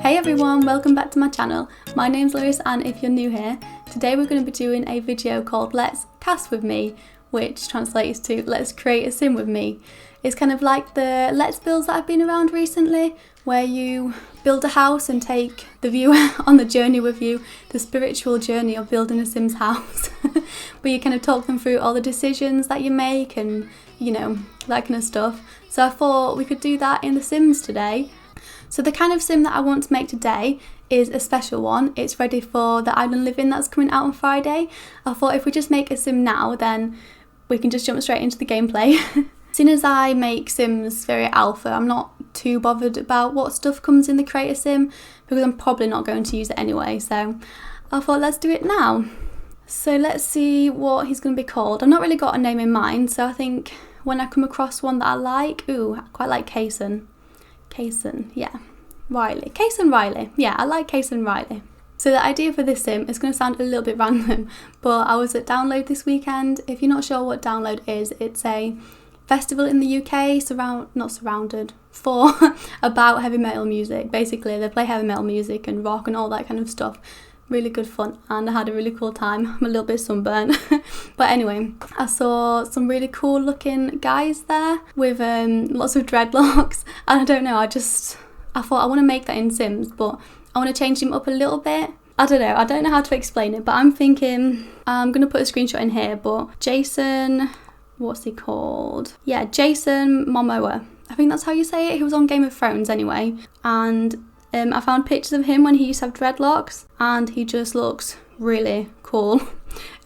Hey everyone, welcome back to my channel. My name's Lois, and if you're new here, today we're going to be doing a video called Let's Cast With Me, which translates to Let's Create a Sim With Me. It's kind of like the Let's Builds that have been around recently, where you build a house and take the viewer on the journey with you, the spiritual journey of building a Sim's house. But you kind of talk them through all the decisions that you make and, you know, that kind of stuff. So I thought we could do that in The Sims today. So the kind of sim that I want to make today is a special one. It's ready for the Island Living that's coming out on Friday. I thought if we just make a sim now, then we can just jump straight into the gameplay. As soon as I make sims very alpha, I'm not too bothered about what stuff comes in the creator sim because I'm probably not going to use it anyway. So I thought let's do it now. So let's see what he's going to be called. I've not really got a name in mind, so I think when I come across one that I like, I quite like Kaysen, yeah. Riley. Kaysen Riley. Yeah, I like Kaysen Riley. So the idea for this sim is going to sound a little bit random, but I was at Download this weekend. If you're not sure what Download is, it's a festival in the UK for about heavy metal music. Basically, they play heavy metal music and rock and all that kind of stuff. Really good fun, and I had a really cool time. I'm a little bit sunburned. But anyway, I saw some really cool looking guys there with lots of dreadlocks, and I don't know, I thought I want to make that in Sims, but I want to change him up a little bit. I don't know how to explain it, but I'm thinking, I'm going to put a screenshot in here, but Jason, what's he called? Yeah, Jason Momoa. I think that's how you say it. He was on Game of Thrones anyway, and I found pictures of him when he used to have dreadlocks, and he just looks really cool.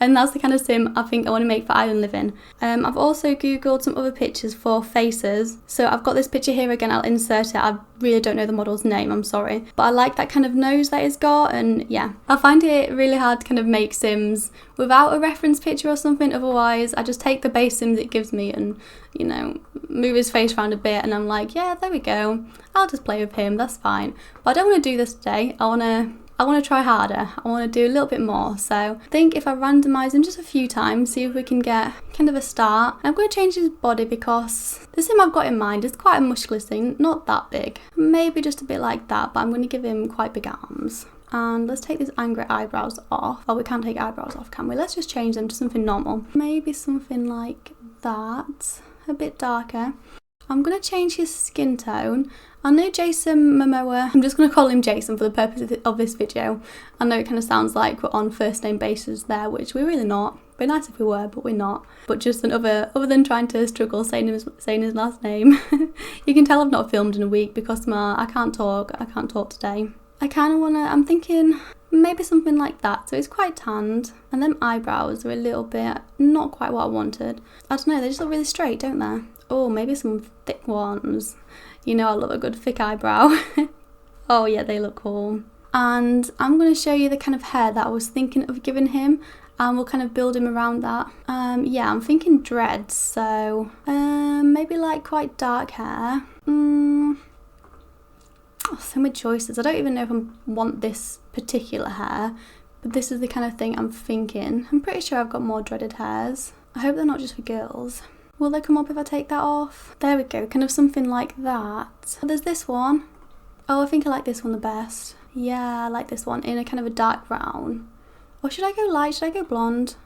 And that's the kind of sim I think I want to make for Island Living. I've also googled some other pictures for faces. So I've got this picture here again, I'll insert it. I really don't know the model's name, I'm sorry. But I like that kind of nose that it's got, and yeah. I find it really hard to kind of make sims without a reference picture or something. Otherwise, I just take the base sims it gives me and, you know, move his face around a bit, and I'm like, yeah, there we go. I'll just play with him, that's fine. But I don't want to do this today. I want to try harder. I want to do a little bit more. So I think if I randomise him just a few times, see if we can get kind of a start. I'm going to change his body because the sim I've got in mind is quite a muscular thing, not that big. Maybe just a bit like that, but I'm going to give him quite big arms. And let's take these angry eyebrows off. Oh, we can't take eyebrows off, can we? Let's just change them to something normal. Maybe something like that, a bit darker. I'm going to change his skin tone. I know Jason Momoa, I'm just going to call him Jason for the purpose of this video. I know it kind of sounds like we're on first name basis there, which we're really not. It'd be nice if we were, but we're not. But just other than trying to struggle saying his last name. You can tell I've not filmed in a week because I can't talk today. I'm thinking maybe something like that. So it's quite tanned, and them eyebrows are a little bit, not quite what I wanted. I don't know, they just look really straight, don't they? Oh, maybe some thick ones. You know I love a good thick eyebrow. Oh yeah, they look cool. And I'm going to show you the kind of hair that I was thinking of giving him, and we'll kind of build him around that. Yeah, I'm thinking dreads, so maybe like quite dark hair. Oh, so many choices. I don't even know if I want this particular hair, but this is the kind of thing I'm thinking. I'm pretty sure I've got more dreaded hairs. I hope they're not just for girls. Will they come up if I take that off? There we go, kind of something like that. There's this one. Oh, I think I like this one the best. Yeah, I like this one in a kind of a dark brown. Or should I go light? Should I go blonde?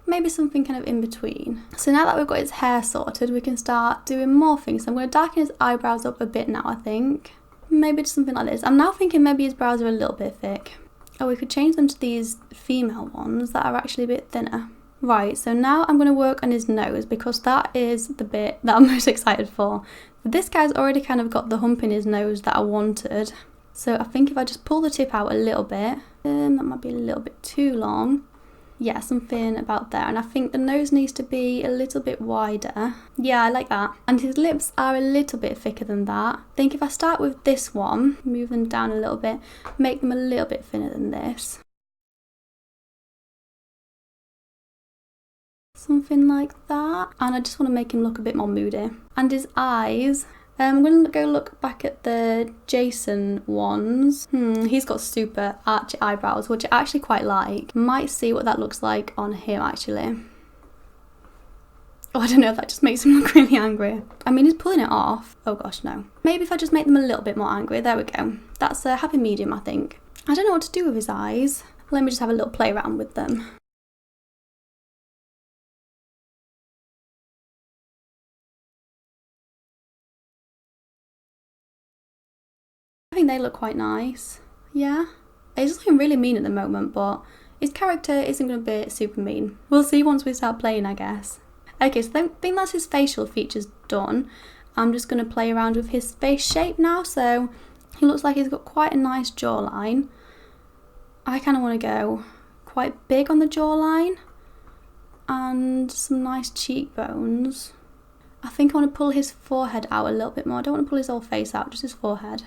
Maybe something kind of in between. So now that we've got his hair sorted, we can start doing more things. So I'm going to darken his eyebrows up a bit now, I think. Maybe just something like this. I'm now thinking maybe his brows are a little bit thick. Oh, we could change them to these female ones that are actually a bit thinner. Right, so now I'm going to work on his nose because that is the bit that I'm most excited for. But this guy's already kind of got the hump in his nose that I wanted. So I think if I just pull the tip out a little bit, that might be a little bit too long. Yeah, something about there. And I think the nose needs to be a little bit wider. Yeah, I like that. And his lips are a little bit thicker than that. I think if I start with this one, move them down a little bit, make them a little bit thinner than this. Something like that. And I just want to make him look a bit more moody. And his eyes, I'm going to go look back at the Jason ones. He's got super archy eyebrows, which I actually quite like. Might see what that looks like on him actually. Oh, I don't know if that just makes him look really angry. I mean, he's pulling it off. Oh gosh, no. Maybe if I just make them a little bit more angry. There we go. That's a happy medium, I think. I don't know what to do with his eyes. Let me just have a little play around with them. I think they look quite nice. Yeah. He's looking really mean at the moment, but his character isn't going to be super mean. We'll see once we start playing, I guess. Okay, so I think that's his facial features done. I'm just going to play around with his face shape now. So he looks like he's got quite a nice jawline. I kind of want to go quite big on the jawline and some nice cheekbones. I think I want to pull his forehead out a little bit more. I don't want to pull his whole face out, just his forehead.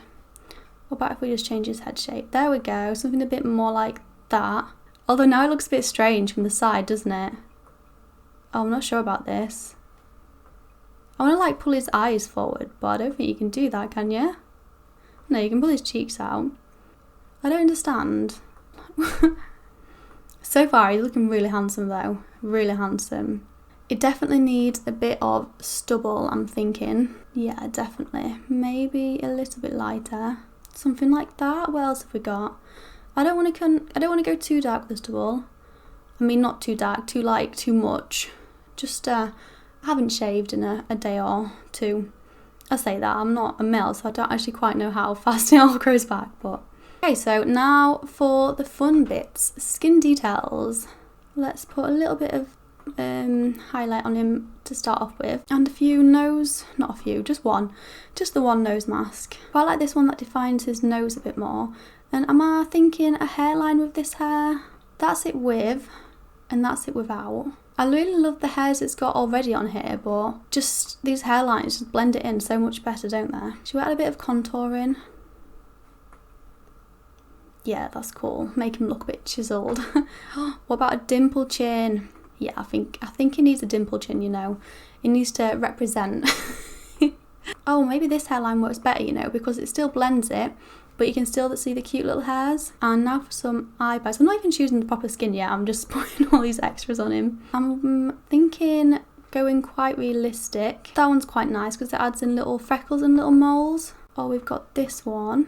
What about if we just change his head shape? There we go, something a bit more like that. Although now it looks a bit strange from the side, doesn't it? Oh, I'm not sure about this. I want to like pull his eyes forward, but I don't think you can do that, can you? No, you can pull his cheeks out. I don't understand. So far, he's looking really handsome though. Really handsome. It definitely needs a bit of stubble, I'm thinking. Yeah, definitely. Maybe a little bit lighter. Something like that. What else have we got? I don't want to go too dark with the stubble. I mean, not too dark, too light, too much. Just I haven't shaved in a day or two. I say that, I'm not a male, so I don't actually quite know how fast it all grows back, but... Okay, so now for the fun bits. Skin details. Let's put a little bit of highlight on him to start off with. And a few nose... not a few, just one. Just the one nose mask. Quite like this one that defines his nose a bit more. And am I thinking a hairline with this hair? That's it with, and that's it without. I really love the hairs it's got already on here, but just these hairlines just blend it in so much better, don't they? Should we add a bit of contouring? Yeah, that's cool. Make him look a bit chiseled. What about a dimple chin? Yeah, I think he needs a dimple chin, you know. He needs to represent. Oh, maybe this hairline works better, you know, because it still blends it, but you can still see the cute little hairs. And now for some eyebrows. I'm not even choosing the proper skin yet, I'm just putting all these extras on him. I'm thinking going quite realistic. That one's quite nice because it adds in little freckles and little moles. Oh, we've got this one.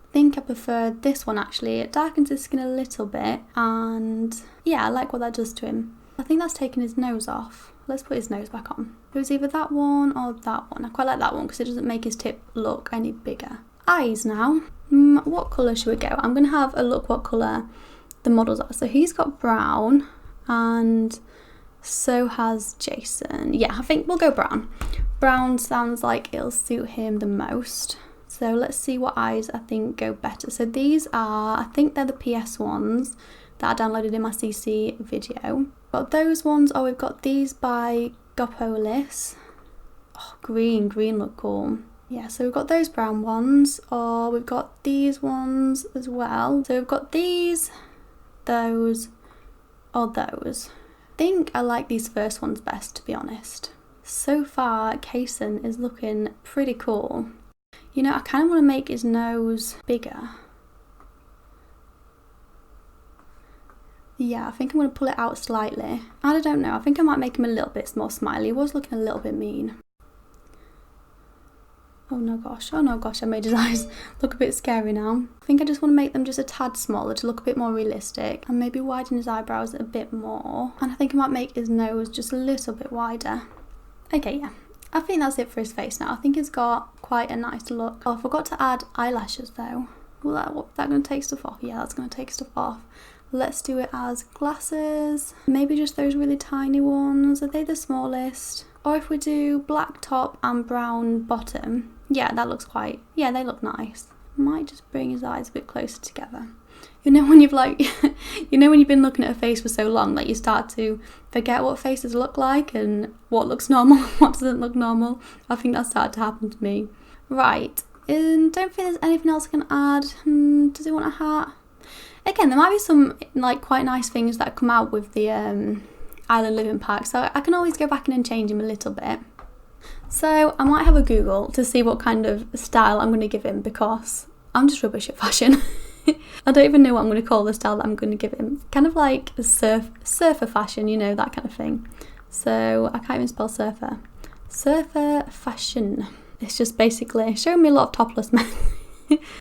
I think I prefer this one actually. It darkens his skin a little bit, and yeah, I like what that does to him. I think that's taken his nose off. Let's put his nose back on. It was either that one or that one. I quite like that one because it doesn't make his tip look any bigger. Eyes now. What colour should we go? I'm going to have a look what colour the models are. So he's got brown and so has Jason. Yeah, I think we'll go brown. Brown sounds like it'll suit him the most. So let's see what eyes I think go better. So these are, I think they're the PS ones that I downloaded in my CC video. Got those ones. Oh, we've got these by Gopolis. Oh, green look cool. Yeah, so we've got those brown ones, or we've got these ones as well. So we've got these, those, or those. I think I like these first ones best, to be honest. So far, Kason is looking pretty cool. You know, I kind of want to make his nose bigger. Yeah, I think I'm going to pull it out slightly. And I don't know, I think I might make him a little bit more smiley. He was looking a little bit mean. Oh no gosh, I made his eyes look a bit scary now. I think I just want to make them just a tad smaller to look a bit more realistic, and maybe widen his eyebrows a bit more. And I think I might make his nose just a little bit wider. Okay, yeah, I think that's it for his face now. I think he's got quite a nice look. Oh, I forgot to add eyelashes though. That going to take stuff off? Yeah, that's going to take stuff off. Let's do it as glasses. Maybe just those really tiny ones. Are they the smallest? Or if we do black top and brown bottom. Yeah, that looks quite, yeah, they look nice. Might just bring his eyes a bit closer together. You know when you've like, you know when you've been looking at a face for so long, like you start to forget what faces look like and what looks normal and what doesn't look normal. I think that started to happen to me. Right, and don't think there's anything else I can add. Does he want a hat? Again, there might be some like quite nice things that come out with the Island Living Pack, so I can always go back in and change him a little bit. So I might have a Google to see what kind of style I'm going to give him, because I'm just rubbish at fashion. I don't even know what I'm going to call the style that I'm going to give him. Kind of like surfer fashion, you know, that kind of thing. So I can't even spell surfer. Surfer fashion. It's just basically showing me a lot of topless men.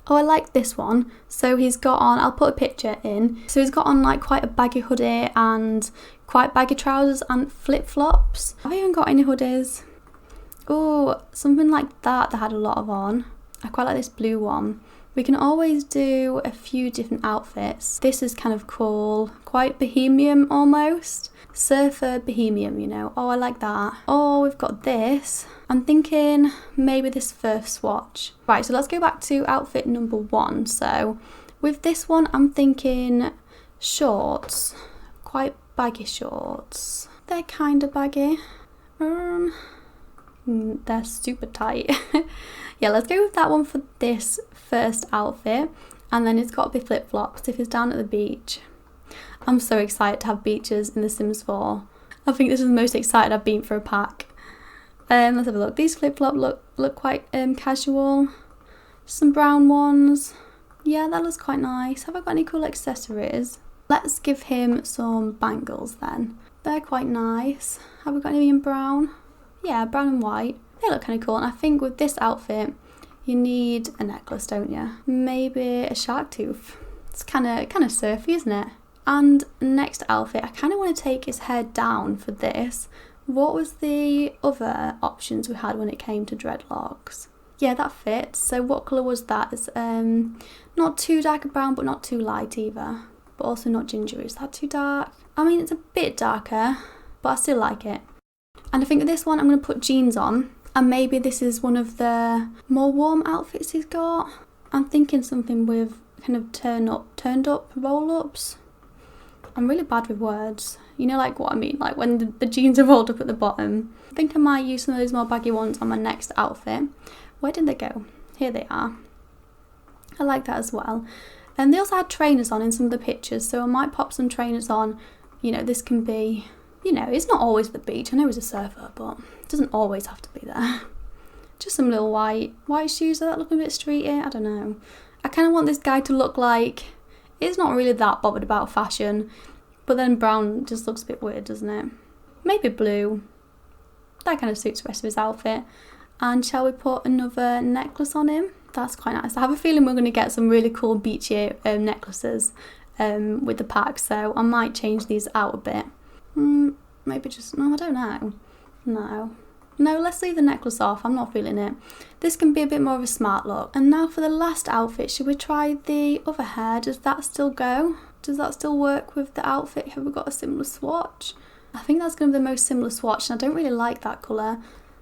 Oh, I like this one. So he's got on, I'll put a picture in. So he's got on like quite a baggy hoodie and quite baggy trousers and flip-flops. Have I even got any hoodies? Oh, something like that I had a lot of on. I quite like this blue one. We can always do a few different outfits. This is kind of cool, quite bohemian almost. Surfer bohemian, you know. Oh, I like that. Oh, we've got this. I'm thinking maybe this first swatch. Right, so let's go back to outfit number 1. So with this one, I'm thinking shorts, quite baggy shorts. They're kind of baggy. They're super tight. Yeah, let's go with that one for this first outfit. And then it's got to be flip-flops if it's down at the beach. I'm so excited to have beaches in The Sims 4. I think this is the most excited I've been for a pack. Let's have a look. These flip-flops look quite casual. Some brown ones. Yeah, that looks quite nice. Have I got any cool accessories? Let's give him some bangles then. They're quite nice. Have we got any in brown? Yeah, brown and white. They look kind of cool. And I think with this outfit, you need a necklace, don't you? Maybe a shark tooth. It's kind of surfy, isn't it? And next outfit, I kind of want to take his hair down for this. What was the other options we had when it came to dreadlocks? Yeah, that fits. So what colour was that? It's not too dark a brown, but not too light either. But also not gingery. Is that too dark? I mean, it's a bit darker, but I still like it. And I think with this one, I'm going to put jeans on. And maybe this is one of the more warm outfits he's got. I'm thinking something with kind of turned up roll-ups. I'm really bad with words. You know, like what I mean, like when the jeans are rolled up at the bottom. I think I might use some of those more baggy ones on my next outfit. Where did they go? Here they are. I like that as well. And they also had trainers on in some of the pictures, so I might pop some trainers on. You know, this can be, you know, it's not always the beach. I know he's a surfer, but it doesn't always have to be there. Just some little white shoes that look a bit streety. I don't know. I kind of want this guy to look like he's not really that bothered about fashion, but then brown just looks a bit weird, doesn't it? Maybe blue. That kind of suits the rest of his outfit. And shall we put another necklace on him? That's quite nice. I have a feeling we're going to get some really cool beachy necklaces with the pack, so I might change these out a bit. Maybe just, no, I don't know. No, let's leave the necklace off. I'm not feeling it. This can be a bit more of a smart look. And now for the last outfit, should we try the other hair? Does that still go? Does that still work with the outfit? Have we got a similar swatch? I think that's going to be the most similar swatch, and I don't really like that colour.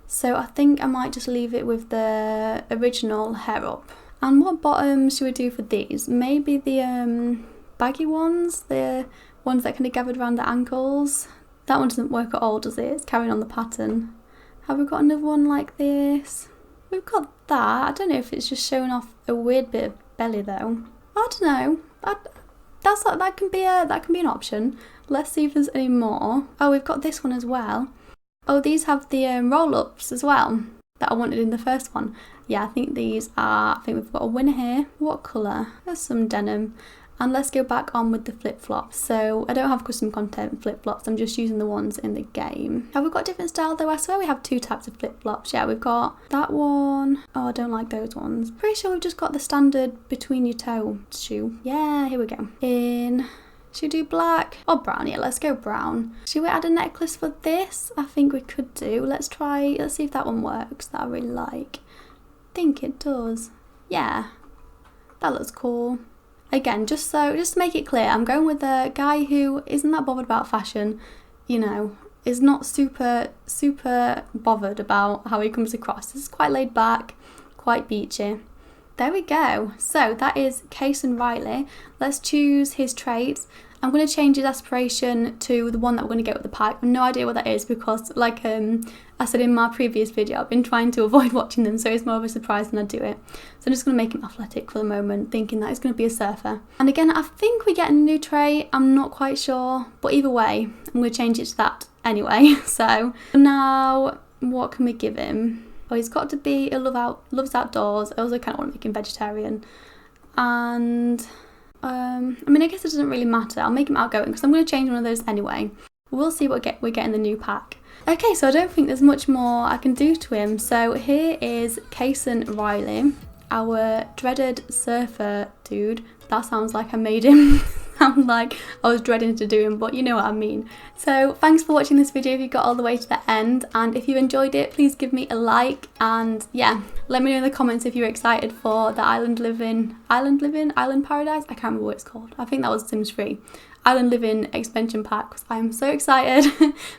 So I think I might just leave it with the original hair up. And what bottoms should we do for these? Maybe the baggy ones? The ones that kind of gathered around the ankles? That one doesn't work at all, does it? It's carrying on the pattern. Have we got another one like this? We've got that. I don't know if it's just showing off a weird bit of belly though. I don't know. That can be an option. Let's see if there's any more. Oh, we've got this one as well. Oh, these have the roll-ups as well that I wanted in the first one. Yeah, I think we've got a winner here. What colour? There's some denim. And let's go back on with the flip-flops. So I don't have custom content flip-flops, I'm just using the ones in the game. Have we got a different style though? I swear we have 2 types of flip-flops. Yeah, we've got that one. Oh, I don't like those ones. Pretty sure we've just got the standard between your toe shoe. Yeah, here we go. Should we do black or brown? Yeah, let's go brown. Should we add a necklace for this? I think we could do. Let's see if that one works, that I really like. I think it does. Yeah, that looks cool. Again, just to make it clear, I'm going with a guy who isn't that bothered about fashion, you know, is not super bothered about how he comes across. This is quite laid back, quite beachy. There we go. So that is Case and Riley. Let's choose his traits. I'm going to change his aspiration to the one that we're going to get with the pack. I have no idea what that is because, like I said in my previous video, I've been trying to avoid watching them, so it's more of a surprise when I do it. So I'm just going to make him athletic for the moment, thinking that he's going to be a surfer. And again, I think we're getting a new trait. I'm not quite sure, but either way, I'm going to change it to that anyway. So now, what can we give him? Oh, he's got to be loves outdoors. I also kind of want to make him vegetarian. And I mean, I guess it doesn't really matter. I'll make him outgoing because I'm going to change one of those anyway. we'll see what we get in the new pack. Okay, so I don't think there's much more I can do to him. So here is Kason Riley, our dreaded surfer dude. That sounds like I made him sound like I was dreading to do him, but you know what I mean. So thanks for watching this video if you got all the way to the end, and if you enjoyed it, please give me a like, and yeah, let me know in the comments if you're excited for the Island Paradise? I can't remember what it's called. I think that was Sims 3. Island Living expansion pack, because I'm so excited.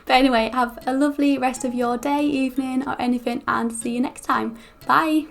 But anyway, have a lovely rest of your day, evening, or anything, and see you next time. Bye!